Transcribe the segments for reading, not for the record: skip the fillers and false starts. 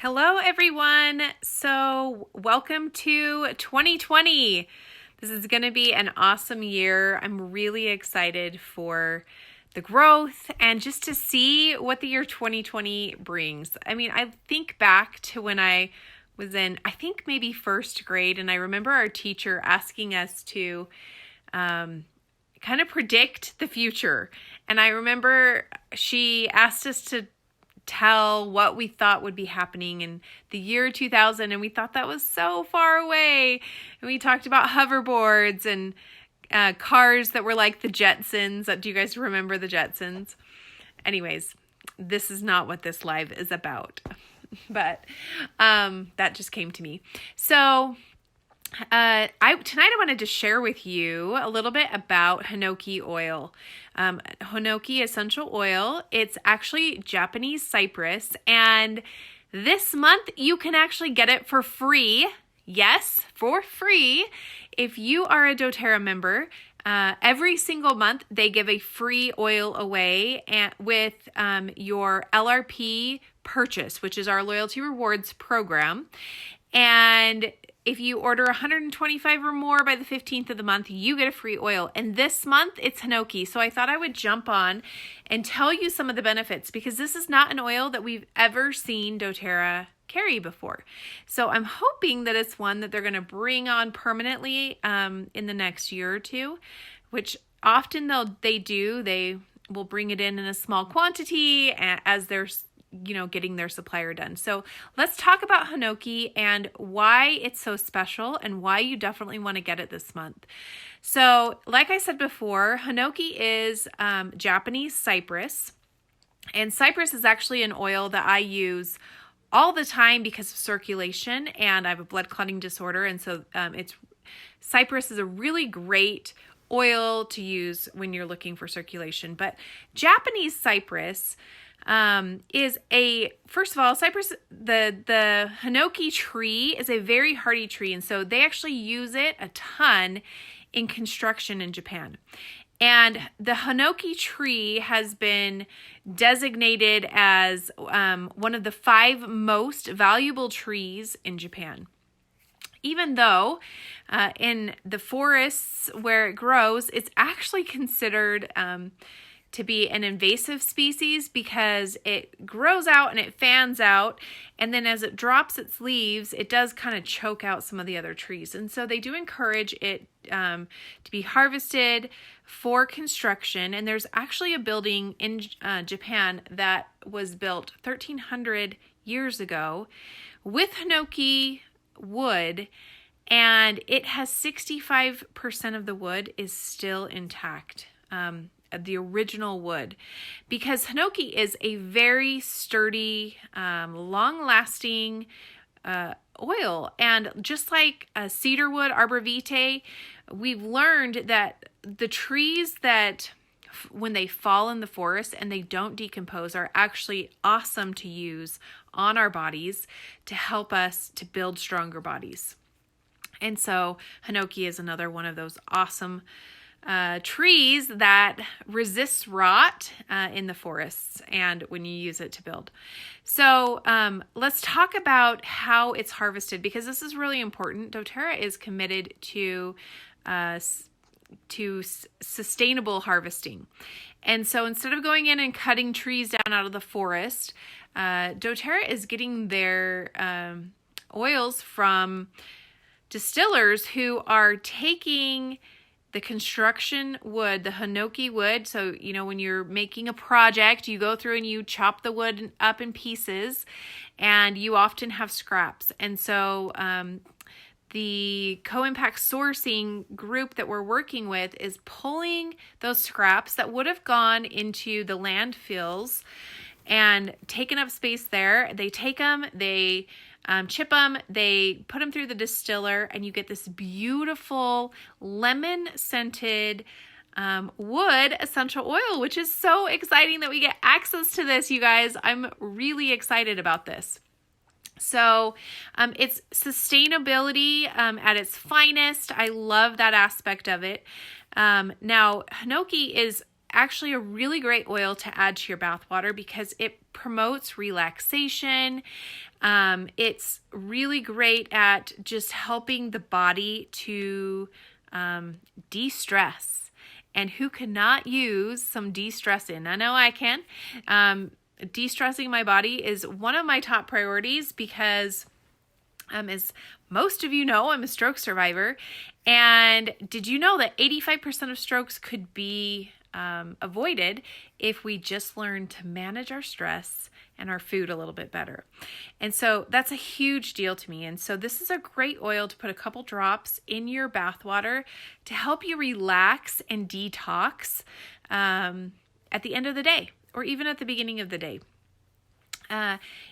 Hello, everyone. So welcome to 2020. This is going to be an awesome year. I'm really excited for the growth and just to see what the year 2020 brings. I think back to when I was in, maybe first grade, and I remember our teacher asking us to kind of predict the future. And I remember she asked us to tell what we thought would be happening in the year 2000, and we thought that was so far away. And we talked about hoverboards and cars that were like the Jetsons. Do you guys remember the Jetsons? Anyways, this is not what this live is about, but that just came to me. So tonight I wanted to share with you a little bit about Hinoki oil. Hinoki Essential Oil. It's actually Japanese cypress, and this month you can actually get it for free. Yes, for free. If you are a doTERRA member, every single month they give a free oil away with your LRP purchase, which is our loyalty rewards program. And if you order 125 or more by the 15th of the month, you get a free oil. And this month, it's Hinoki. So I thought I would jump on and tell you some of the benefits, because this is not an oil that we've ever seen doTERRA carry before. So I'm hoping that it's one that they're going to bring on permanently in the next year or two, which often they will bring it in a small quantity as they're getting their supplier done. So let's talk about Hinoki and why it's so special and why you definitely want to get it this month. So like I said before, Hinoki is Japanese cypress, and cypress is actually an oil that I use all the time because of circulation, and I have a blood clotting disorder. And so cypress is a really great oil to use when you're looking for circulation. But Japanese cypress first of all, cypress, the Hinoki tree is a very hardy tree. And so they actually use it a ton in construction in Japan. And the Hinoki tree has been designated as one of the 5 most valuable trees in Japan. Even though in the forests where it grows, it's actually considered to be an invasive species, because it grows out and it fans out, and then as it drops its leaves, it does kind of choke out some of the other trees. And so they do encourage it to be harvested for construction. And there's actually a building in Japan that was built 1,300 years ago with Hinoki wood, and it has 65% of the wood is still intact. The original wood, because Hinoki is a very sturdy, long-lasting oil. And just like cedarwood, arbor vitae, we've learned that the trees that when they fall in the forest and they don't decompose are actually awesome to use on our bodies to help us to build stronger bodies. And so Hinoki is another one of those awesome trees that resists rot in the forests and when you use it to build. So let's talk about how it's harvested, because this is really important. doTERRA is committed to sustainable harvesting. And so instead of going in and cutting trees down out of the forest, doTERRA is getting their oils from distillers who are taking the construction wood, the Hinoki wood. So, when you're making a project, you go through and you chop the wood up in pieces, and you often have scraps. And so the co-impact sourcing group that we're working with is pulling those scraps that would have gone into the landfills and taken up space there. They take them, they chip them, they put them through the distiller, and you get this beautiful lemon scented wood essential oil, which is so exciting that we get access to this, you guys. I'm really excited about this. So it's sustainability at its finest. I love that aspect of it. Now, Hinoki is actually a really great oil to add to your bath water because it promotes relaxation. It's really great at just helping the body to de-stress. And who cannot use some de-stressing? I know I can. De-stressing my body is one of my top priorities because as most of you know, I'm a stroke survivor. And did you know that 85% of strokes could be avoided if we just learn to manage our stress and our food a little bit better? And so that's a huge deal to me. And so this is a great oil to put a couple drops in your bath water to help you relax and detox at the end of the day or even at the beginning of the day.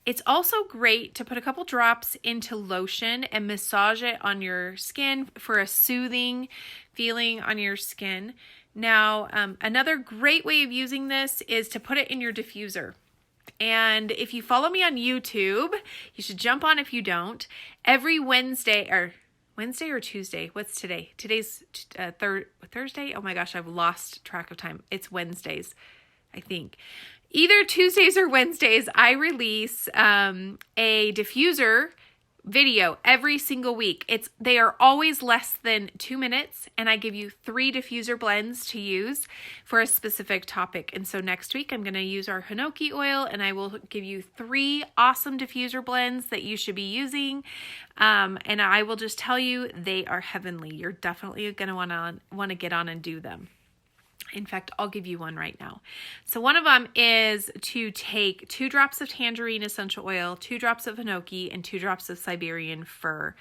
It's also great to put a couple drops into lotion and massage it on your skin for a soothing feeling on your skin. Now, another great way of using this is to put it in your diffuser. And if you follow me on YouTube, you should jump on if you don't. Every Wednesday or Tuesday. What's today? Today's Thursday. Oh my gosh, I've lost track of time. It's Wednesdays, I think. Either Tuesdays or Wednesdays, I release a diffuser video every single week. They are always less than 2 minutes, and I give you 3 diffuser blends to use for a specific topic. And so next week, I'm going to use our Hinoki oil, and I will give you 3 awesome diffuser blends that you should be using. And I will just tell you, they are heavenly. You're definitely going to want to get on and do them. In fact, I'll give you one right now. So one of them is to take 2 drops of tangerine essential oil, 2 drops of hinoki, and 2 drops of Siberian fir.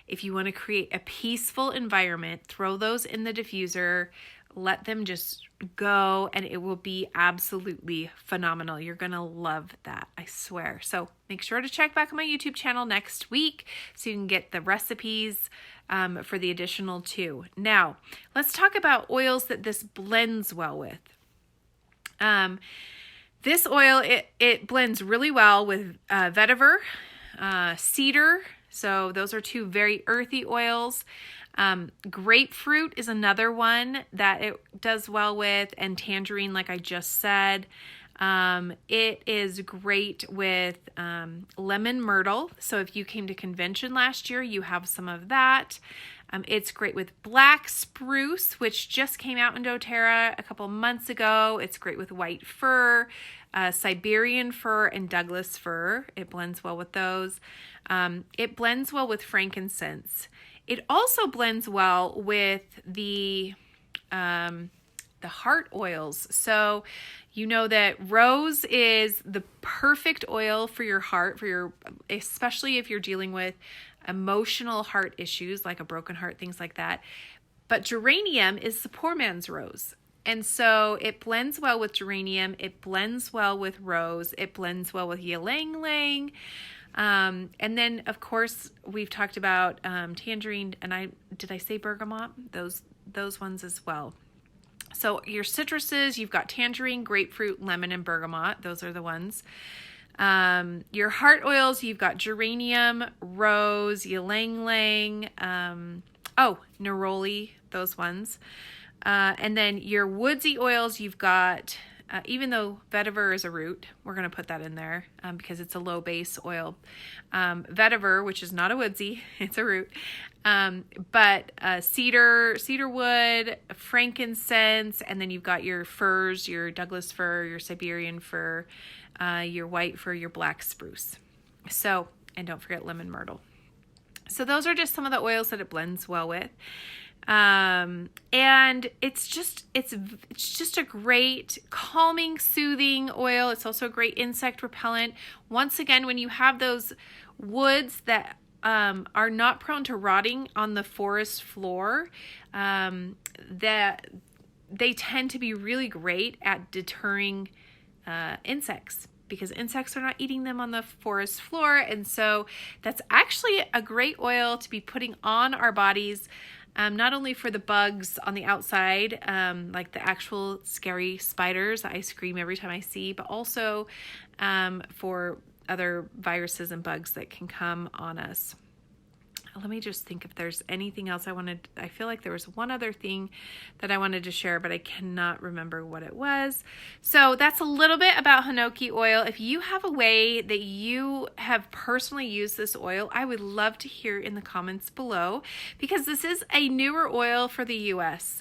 If you want to create a peaceful environment, throw those in the diffuser, let them just go, and it will be absolutely phenomenal. You're going to love that, I swear. So make sure to check back on my YouTube channel next week so you can get the recipes for the additional 2. Now, let's talk about oils that this blends well with. This oil, it blends really well with vetiver, cedar. So those are 2 very earthy oils. Grapefruit is another one that it does well with, and tangerine, like I just said. It is great with lemon myrtle. So if you came to convention last year, you have some of that. It's great with black spruce, which just came out in doTERRA a couple months ago. It's great with white fir, Siberian fir, and Douglas fir. It blends well with those. It blends well with frankincense. It also blends well with the heart oils. So you know that rose is the perfect oil for your heart, especially if you're dealing with emotional heart issues like a broken heart, things like that. But geranium is the poor man's rose. And so it blends well with geranium. It blends well with rose. It blends well with ylang ylang. And then of course we've talked about tangerine, and did I say bergamot? Those ones as well. So your citruses, you've got tangerine, grapefruit, lemon, and bergamot. Those are the ones. Your heart oils, you've got geranium, rose, ylang ylang, neroli, those ones. And then your woodsy oils, you've got, even though vetiver is a root, we're going to put that in there because it's a low base oil. Vetiver, which is not a woodsy, it's a root. But cedar wood, frankincense, and then you've got your firs, your Douglas fir, your Siberian fir, your white fir, your black spruce. So, and don't forget lemon myrtle. So those are just some of the oils that it blends well with. And it's just a great calming, soothing oil. It's also a great insect repellent. Once again, when you have those woods that are not prone to rotting on the forest floor, that they tend to be really great at deterring insects, because insects are not eating them on the forest floor. And so that's actually a great oil to be putting on our bodies, not only for the bugs on the outside, like the actual scary spiders that I scream every time I see, but also for other viruses and bugs that can come on us. let me just think if there's anything else I feel like there was one other thing that I wanted to share, but I cannot remember what it was. So that's a little bit about Hinoki oil. If you have a way that you have personally used this oil, I would love to hear in the comments below, because this is a newer oil for the US.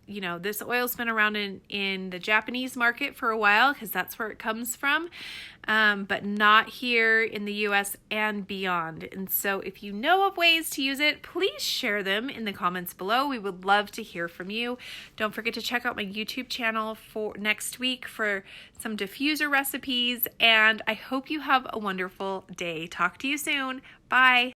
You know, this oil's been around in the Japanese market for a while because that's where it comes from, but not here in the US and beyond. And so if you know of ways to use it, please share them in the comments below. We would love to hear from you. Don't forget to check out my YouTube channel for next week for some diffuser recipes, and I hope you have a wonderful day. Talk to you soon. Bye.